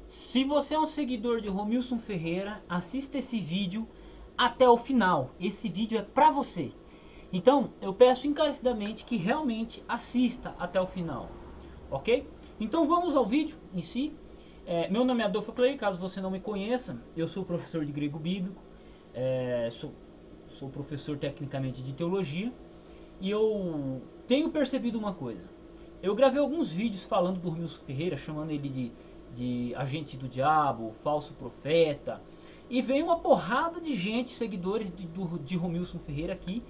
Se você é um seguidor de Romilson Ferreira, assista esse vídeo até o final. Esse vídeo é pra você. Então, eu peço encarecidamente que realmente assista até o final, ok? Então vamos ao vídeo em si. Meu nome é Adolfo Clay, caso você não me conheça, eu sou professor de grego bíblico, sou professor tecnicamente de teologia, e eu tenho percebido uma coisa. Eu gravei alguns vídeos falando do Romilson Ferreira, chamando ele de agente do diabo, falso profeta, e veio uma porrada de gente, seguidores de Romilson Ferreira aqui,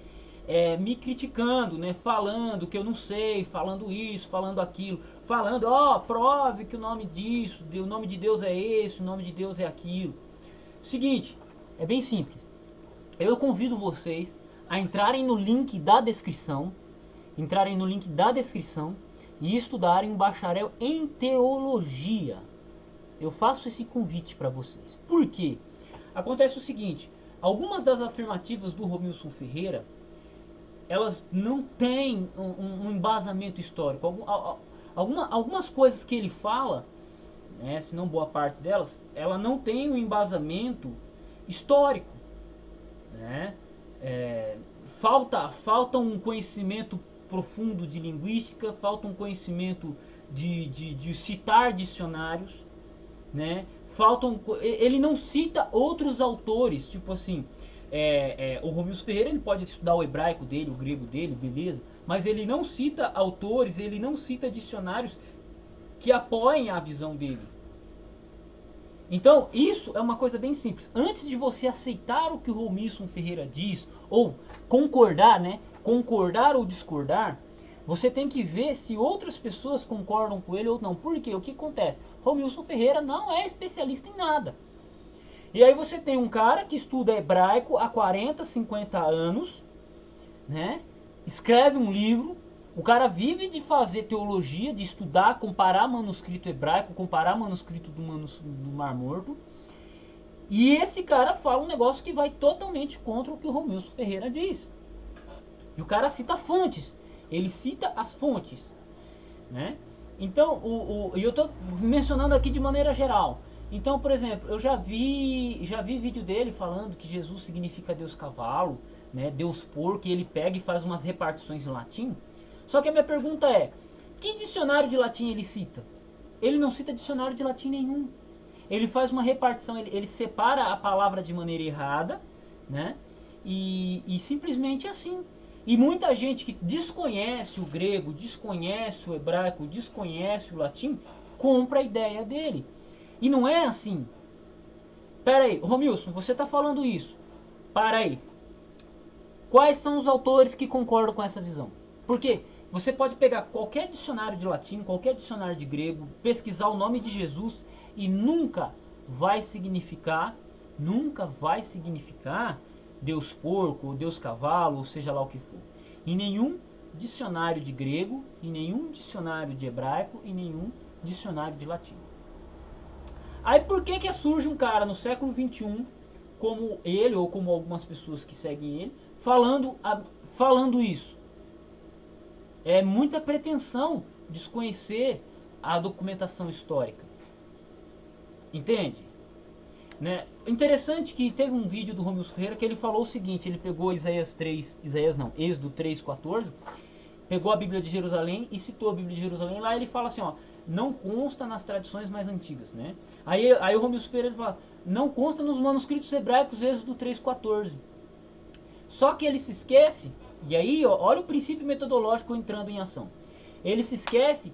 me criticando, né, falando que eu não sei, falando isso, falando aquilo, falando, ó, prove que o nome disso, o nome de Deus é esse, o nome de Deus é aquilo. Seguinte, é bem simples. Eu convido vocês a entrarem no link da descrição, e estudarem um bacharel em teologia. Eu faço esse convite para vocês. Por quê? Acontece o seguinte, algumas das afirmativas do Romilson Ferreira, elas não têm um embasamento histórico. Algumas coisas que ele fala, né, se não boa parte delas, ela não tem um embasamento histórico, né? Falta um conhecimento profundo de linguística, falta um conhecimento de citar dicionários, né? Ele não cita outros autores, tipo assim, o Romilson Ferreira ele pode estudar o hebraico dele, o grego dele, beleza, mas ele não cita autores, ele não cita dicionários que apoiem a visão dele. Então, isso é uma coisa bem simples. Antes de você aceitar o que o Romilson Ferreira diz, ou concordar, né? Concordar ou discordar, você tem que ver se outras pessoas concordam com ele ou não. Por quê? O que acontece? Romilson Ferreira não é especialista em nada. E aí você tem um cara que estuda hebraico há 40, 50 anos, né? Escreve um livro, o cara vive de fazer teologia, de estudar, comparar manuscrito hebraico, comparar manuscrito do Mar Morto. E esse cara fala um negócio que vai totalmente contra o que o Romilson Ferreira diz. E o cara cita fontes, ele cita as fontes, né? Então, e eu estou mencionando aqui de maneira geral. Então, por exemplo, eu já vi vídeo dele falando que Jesus significa Deus cavalo, né? Deus porco, e ele pega e faz umas repartições em latim. Só que a minha pergunta é, que dicionário de latim ele cita? Ele não cita dicionário de latim nenhum. Ele faz uma repartição, ele separa a palavra de maneira errada, né? E simplesmente assim. E muita gente que desconhece o grego, desconhece o hebraico, desconhece o latim, compra a ideia dele. E não é assim. Pera aí, Romilson, você está falando isso. Para aí. Quais são os autores que concordam com essa visão? Porque você pode pegar qualquer dicionário de latim, qualquer dicionário de grego, pesquisar o nome de Jesus e nunca vai significar Deus porco, ou Deus cavalo, ou seja lá o que for. Em nenhum dicionário de grego, em nenhum dicionário de hebraico, em nenhum dicionário de latim. Aí por que surge um cara no século XXI, como ele, ou como algumas pessoas que seguem ele, falando isso? É muita pretensão desconhecer a documentação histórica. Entende? Né? Interessante que teve um vídeo do Romilson Ferreira que ele falou o seguinte, ele pegou Êxodo 3:14, pegou a Bíblia de Jerusalém e citou a Bíblia de Jerusalém, lá ele fala assim, ó, não consta nas tradições mais antigas, né? Aí o Romilson Ferreira fala, não consta nos manuscritos hebraicos Êxodo 3:14. Só que ele se esquece, e aí ó, olha o princípio metodológico entrando em ação. Ele se esquece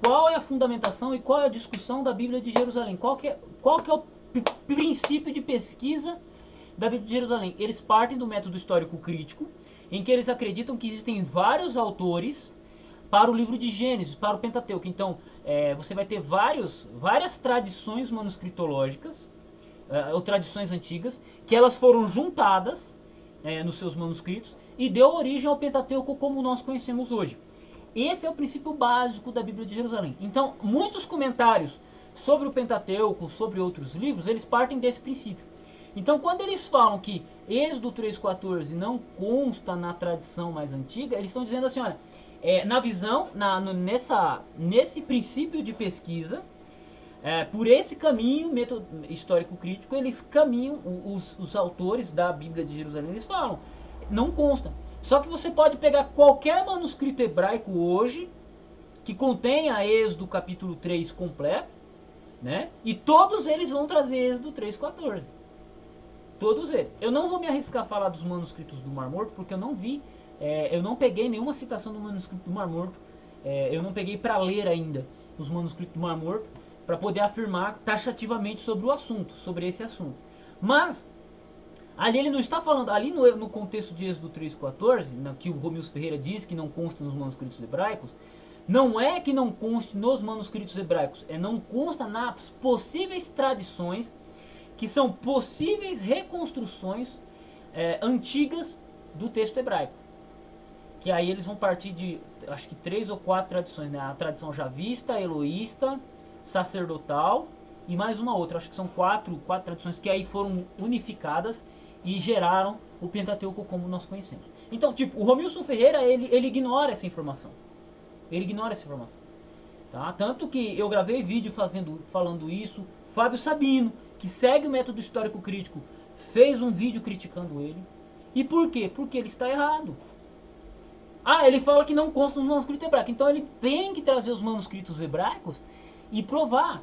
qual é a fundamentação e qual é a discussão da Bíblia de Jerusalém. Qual que é o princípio de pesquisa da Bíblia de Jerusalém? Eles partem do método histórico crítico, em que eles acreditam que existem vários autores para o livro de Gênesis, para o Pentateuco. Então, você vai ter várias tradições manuscritológicas, ou tradições antigas, que elas foram juntadas nos seus manuscritos e deu origem ao Pentateuco como nós conhecemos hoje. Esse é o princípio básico da Bíblia de Jerusalém. Então, muitos comentários sobre o Pentateuco, sobre outros livros, eles partem desse princípio. Então, quando eles falam que Êxodo 3:14 não consta na tradição mais antiga, eles estão dizendo assim, olha, na visão, nesse princípio de pesquisa, Por esse caminho histórico-crítico, eles caminham, os autores da Bíblia de Jerusalém, eles falam, não consta. Só que você pode pegar qualquer manuscrito hebraico hoje, que contenha Êxodo capítulo 3 completo, né? E todos eles vão trazer Êxodo 3:14. Todos eles. Eu não vou me arriscar a falar dos manuscritos do Mar Morto, porque eu não vi, eu não peguei nenhuma citação do manuscrito do Mar Morto. Eu não peguei para ler ainda os manuscritos do Mar Morto, para poder afirmar taxativamente sobre o assunto, sobre esse assunto. Mas, ali ele não está falando, ali no contexto de Êxodo 3:14, que o Romilson Ferreira diz que não consta nos manuscritos hebraicos, não é que não conste nos manuscritos hebraicos, não consta nas possíveis tradições, que são possíveis reconstruções antigas do texto hebraico. Que aí eles vão partir de, acho que 3 ou 4 tradições, né? A tradição javista, eloísta, sacerdotal e mais uma outra. Acho que são 4 tradições que aí foram unificadas e geraram o Pentateuco como nós conhecemos. Então, tipo, o Romilson Ferreira, ele ignora essa informação. Ele ignora essa informação. Tá? Tanto que eu gravei vídeo falando isso. Fábio Sabino, que segue o método histórico crítico, fez um vídeo criticando ele. E por quê? Porque ele está errado. Ele fala que não consta nos manuscritos hebraicos. Então ele tem que trazer os manuscritos hebraicos e provar.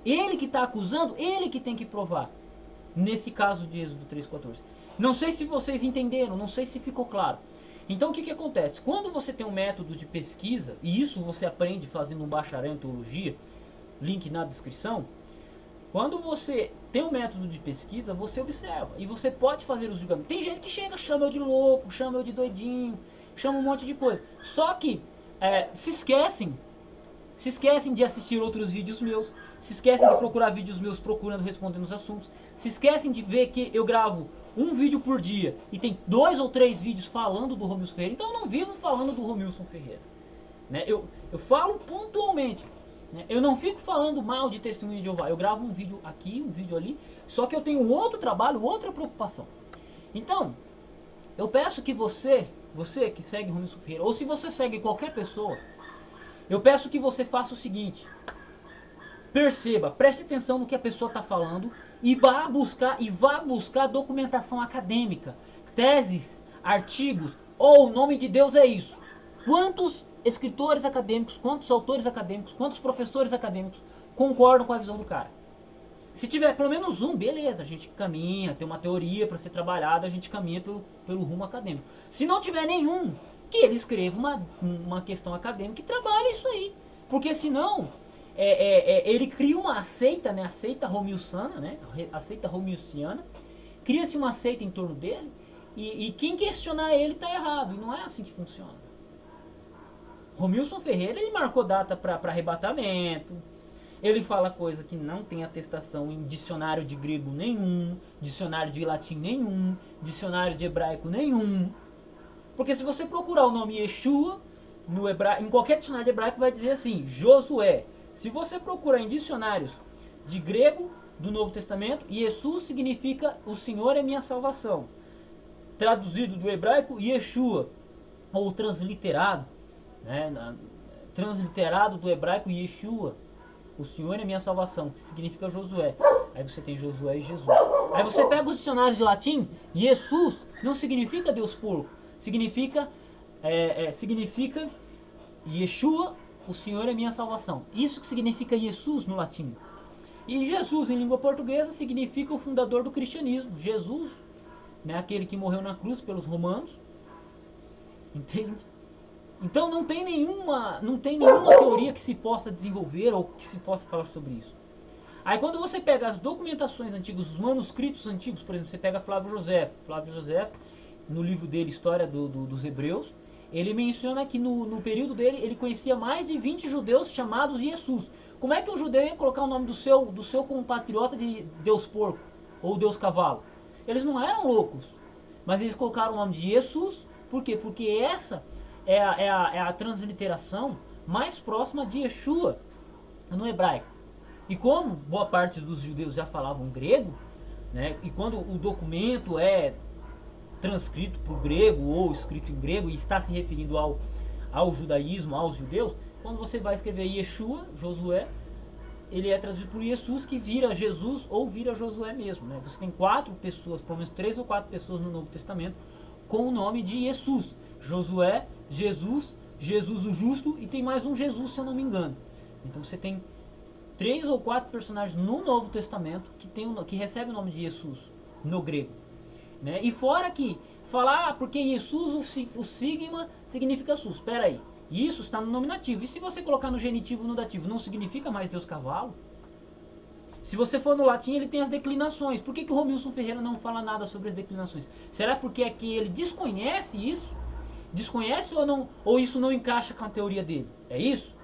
Ele que está acusando, ele que tem que provar. Nesse caso de Êxodo 3:14. Não sei se vocês entenderam, não sei se ficou claro. Então o que acontece? Quando você tem um método de pesquisa, e isso você aprende fazendo um bacharel em teologia, link na descrição. Quando você tem um método de pesquisa, você observa. E você pode fazer os julgamentos. Tem gente que chega, chama eu de louco, chama eu de doidinho, chama um monte de coisa. Só que se esquecem de assistir outros vídeos meus, se esquecem de procurar vídeos meus respondendo os assuntos, se esquecem de ver que eu gravo um vídeo por dia e tem 2 ou 3 vídeos falando do Romilson Ferreira. Então eu não vivo falando do Romilson Ferreira, né? Eu falo pontualmente, né? Eu não fico falando mal de Testemunho de Jeová. Eu gravo um vídeo aqui, um vídeo ali, só que eu tenho um outro trabalho, outra preocupação. Então eu peço que você que segue Romilson Ferreira, ou se você segue qualquer pessoa, eu peço que você faça o seguinte: perceba, preste atenção no que a pessoa está falando e vá buscar documentação acadêmica, teses, artigos, ou o nome de Deus é isso. Quantos escritores acadêmicos, quantos autores acadêmicos, quantos professores acadêmicos concordam com a visão do cara? Se tiver pelo menos um, beleza, a gente caminha, tem uma teoria para ser trabalhada, a gente caminha pelo rumo acadêmico. Se não tiver nenhum, que ele escreva uma questão acadêmica e trabalhe isso aí. Porque senão, ele cria uma seita, né? A seita romilciana, né? A seita romilciana. Cria-se uma seita em torno dele e quem questionar ele está errado. E não é assim que funciona. Romilson Ferreira, ele marcou data para arrebatamento. Ele fala coisa que não tem atestação em dicionário de grego nenhum, dicionário de latim nenhum, dicionário de hebraico nenhum. Porque se você procurar o nome Yeshua em qualquer dicionário de hebraico vai dizer assim, Josué. Se você procurar em dicionários de grego do Novo Testamento, Jesus significa o Senhor é minha salvação. Traduzido do hebraico, Yeshua, ou transliterado, né? Transliterado do hebraico, Yeshua. O Senhor é minha salvação, que significa Josué. Aí você tem Josué e Jesus. Aí você pega os dicionários de latim, Jesus não significa Deus porco. Significa Yeshua, o Senhor é minha salvação. Isso que significa Jesus no latim. E Jesus em língua portuguesa significa o fundador do cristianismo. Jesus, né, aquele que morreu na cruz pelos romanos. Entende? Então não tem nenhuma teoria que se possa desenvolver ou que se possa falar sobre isso. Aí quando você pega as documentações antigas, os manuscritos antigos, por exemplo, você pega Flávio José, no livro dele, História dos Hebreus, ele menciona que no período dele, ele conhecia mais de 20 judeus chamados Jesus. Como é que um judeu ia colocar o nome do seu compatriota de Deus porco ou Deus cavalo? Eles não eram loucos, mas eles colocaram o nome de Jesus. Por quê? Porque essa é a transliteração mais próxima de Yeshua no hebraico. E como boa parte dos judeus já falavam grego, né, e quando o documento é transcrito para o grego ou escrito em grego e está se referindo ao judaísmo, aos judeus, quando você vai escrever Yeshua, Josué, ele é traduzido por Jesus, que vira Jesus ou vira Josué mesmo, né? Você tem 4 pessoas, pelo menos 3 ou 4 pessoas no Novo Testamento com o nome de Jesus. Josué, Jesus, Jesus o Justo e tem mais um Jesus, se eu não me engano. Então você tem 3 ou 4 personagens no Novo Testamento que recebem o nome de Jesus no grego, né? E fora que falar, porque Jesus, o sigma significa sus. Espera aí, isso está no nominativo. E se você colocar no genitivo no dativo, não significa mais Deus cavalo? Se você for no latim, ele tem as declinações. Por que o Romilson Ferreira não fala nada sobre as declinações? Será porque é que ele desconhece isso? Desconhece ou não? Ou isso não encaixa com a teoria dele? É isso?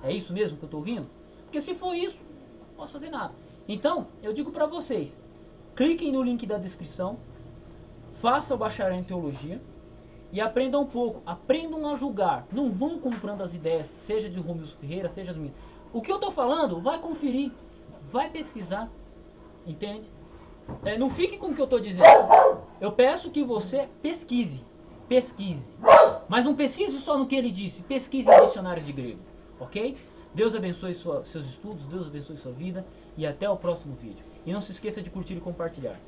É isso mesmo que eu estou ouvindo? Porque se for isso, não posso fazer nada. Então, eu digo para vocês, cliquem no link da descrição, façam o bacharel em teologia e aprendam um pouco. Aprendam a julgar. Não vão comprando as ideias, seja de Romilson Ferreira, seja de mim. O que eu estou falando, vai conferir. Vai pesquisar, entende? Não fique com o que eu estou dizendo. Eu peço que você pesquise. Mas não pesquise só no que ele disse. Pesquise em dicionários de grego, ok? Deus abençoe seus estudos, Deus abençoe sua vida e até o próximo vídeo. E não se esqueça de curtir e compartilhar.